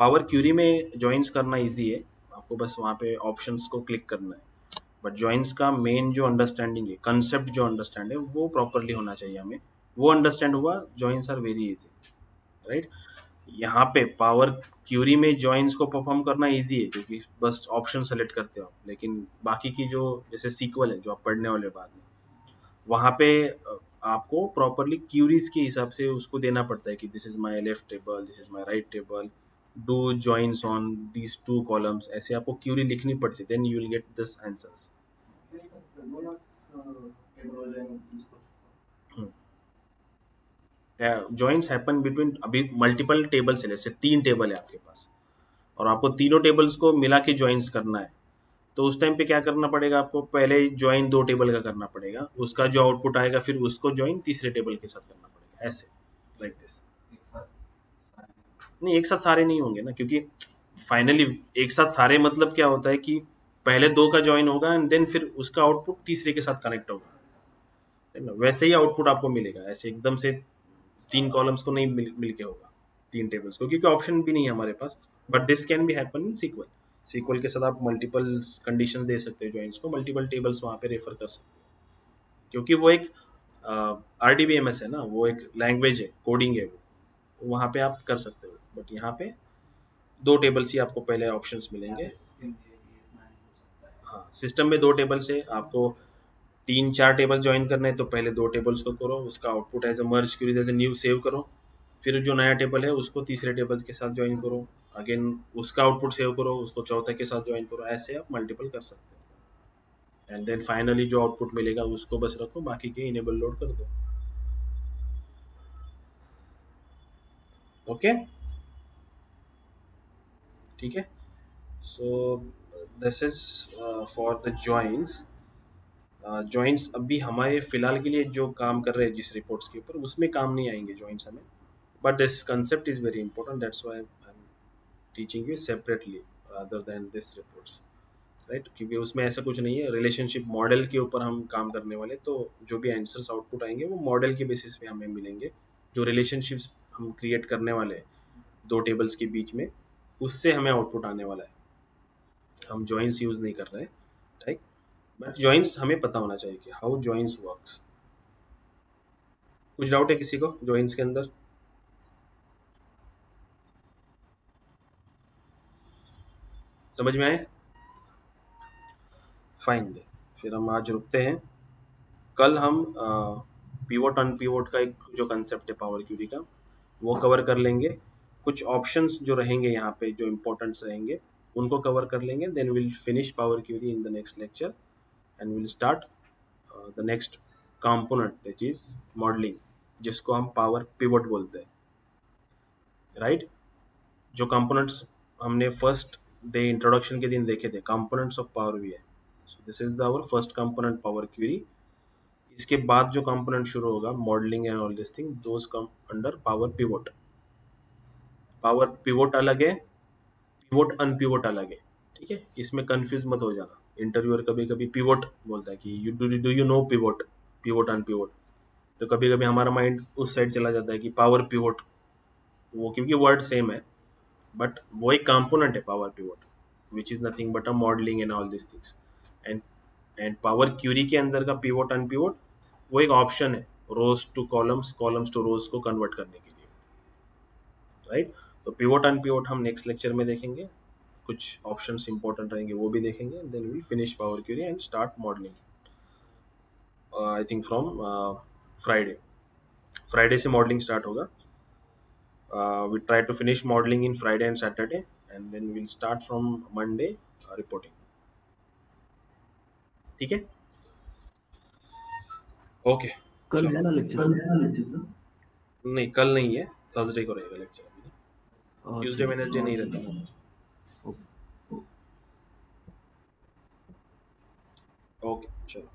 Power query में जॉइंस करना इजी है, आपको बस वहाँ पे ऑप्शंस को क्लिक करना है. बट जॉइंस का मेन जो अंडरस्टैंडिंग है, कंसेप्ट जो अंडरस्टैंड है वो प्रॉपरली होना चाहिए हमें. वो अंडरस्टैंड हुआ, joins are very easy, right. यहाँ पे पावर क्यूरी में जॉइंस को परफॉर्म करना इजी है क्योंकि बस ऑप्शन सेलेक्ट करते हो. लेकिन बाकी की जो जैसे सीक्वल है जो आप पढ़ने वाले बाद में, वहाँ पे आपको प्रॉपरली क्यूरीज के हिसाब से उसको देना पड़ता है कि this is my left table, this is my right table, do joins on these 2 columns. ऐसे आपको क्यूरी लिखनी पड़ती है, then you will get this answers. Joints happen between, अभी मल्टीपल टेबल्स है, जैसे 3 टेबल है आपके पास और आपको तीनों टेबल्स को मिला के ज्वाइंस करना है. तो उस टाइम पे क्या करना पड़ेगा, आपको पहले ज्वाइन 2 टेबल का करना पड़ेगा, उसका जो आउटपुट आएगा फिर उसको ज्वाइन तीसरे टेबल के साथ करना पड़ेगा, ऐसे लाइक दिस. नहीं, एक साथ सारे नहीं होंगे ना, क्योंकि फाइनली एक साथ सारे मतलब क्या होता है कि पहले 2 का ज्वाइन होगा एंड देन फिर उसका आउटपुट तीसरे के साथ कनेक्ट होगा. है ना? वैसे ही आउटपुट आपको मिलेगा, ऐसे एकदम से 3 कॉलम्स को नहीं मिल के होगा, 3 टेबल्स को, क्योंकि ऑप्शन भी नहीं है हमारे पास। But this can be happen in sequel. Sequel के साथ आप मल्टीपल कंडीशन दे सकते हो जॉइंट्स को, मल्टीपल टेबल्स वहाँ पे रेफर कर सकते हो, क्योंकि वो एक आरडीबीएमएस है ना, वो एक लैंग्वेज है, कोडिंग है, वो वहाँ पे आप कर सकते हो। बट यहाँ पे 2 टेबल्स ही आपको पहले ऑप्शंस मिलेंगे। हाँ, सिस्टम में 2 टेबल से आपको 3-4 टेबल ज्वाइन करना है, तो पहले 2 टेबल्स को करो, उसका output as a merge query as a new save करो, फिर जो नया टेबल है उसको तीसरे टेबल के साथ ज्वाइन करो, अगेन उसका आउटपुट सेव करो, उसको चौथे के साथ ज्वाइन करो, ऐसे आप मल्टीपल कर सकते हो। एंड देन फाइनली जो आउटपुट मिलेगा उसको बस रखो, बाकी के इनेबल लोड कर दो। ओके, ठीक है। So this is for the joins. Joints अभी हमारे फिलहाल के लिए जो काम कर रहे हैं जिस रिपोर्ट्स के ऊपर, उसमें काम नहीं आएंगे जॉइंट्स हमें। But this concept is very important, that's why I am teaching you separately rather than this reports, right? क्योंकि उसमें ऐसा कुछ नहीं है, रिलेशनशिप मॉडल के ऊपर हम काम करने वाले, तो जो भी आंसर्स आउटपुट आएंगे वो मॉडल के बेसिस पे हमें मिलेंगे। जो रिलेशनशिप्स हम क्रिएट करने वाले हैं 2 टेबल्स के बीच में, उससे हमें आउटपुट आने वाला है। हम जॉइंट्स यूज नहीं कर रहे हैं, राइट? बट जॉइंट्स हमें पता होना चाहिए कि हाउ जॉइंट्स वर्क्स। कुछ डाउट है किसी को जॉइंट्स के अंदर? समझ में आए? फाइन, फिर हम आज रुकते हैं। कल हम पिवोट अनपिवोट का एक जो कंसेप्ट है पावर क्यूरी का, वो कवर कर लेंगे। कुछ ऑप्शंस जो रहेंगे यहाँ पे जो इम्पोर्टेंट्स रहेंगे, उनको कवर कर लेंगे। Then will finish power query in the next lecture and will start the next component that is modelling, जिसको हम पावर पिवोट बोलते हैं, राइट? जो कंपोनेंट्स हमने फर्स्ट डे इंट्रोडक्शन के दिन देखे थे, कंपोनेंट्स ऑफ पावर भी है। So this is the our first component power query. इसके बाद जो कंपोनेंट शुरू होगा modelling and all this thing, those come under power pivot. Power pivot अलग है, पिवोट अनपिवोट अलग है, ठीक है? इसमें कंफ्यूज मत हो जाना। इंटरव्यूअर कभी कभी पिवोट बोलता है कि you do you know pivot, pivot unpivot, तो कभी कभी हमारा माइंड उस साइड चला जाता है कि पावर पिवोट, वो क्योंकि वर्ड सेम है, बट वो एक कंपोनेंट है power pivot, which is nothing but a modelling and all this things. And and power query के अंदर का पिवोट अनपिवोट वो एक ऑप्शन है, rows to columns, columns to rows को कन्वर्ट करने के लिए, राइट? तो पिवोट अनपिवोट हम नेक्स्ट लेक्चर में देखेंगे। कुछ ऑप्शंस इंपॉर्टेंट रहेंगे वो भी देखेंगे, then will finish power query and start modelling. I think from Friday, Friday से मॉडलिंग स्टार्ट होगा। We try to finish modeling in Friday and Saturday, and then we'll start from Monday reporting. ठीक है? Okay, कल है चलो। ना lecture कल sir? है ना लेक्चर सर? नहीं, कल नहीं है, थर्सडे को रहेगा लेक्चर। अभी ट्यूसडे ठीक है। वेडनेसडे नहीं रहता ना। ओके। ओके, चलो।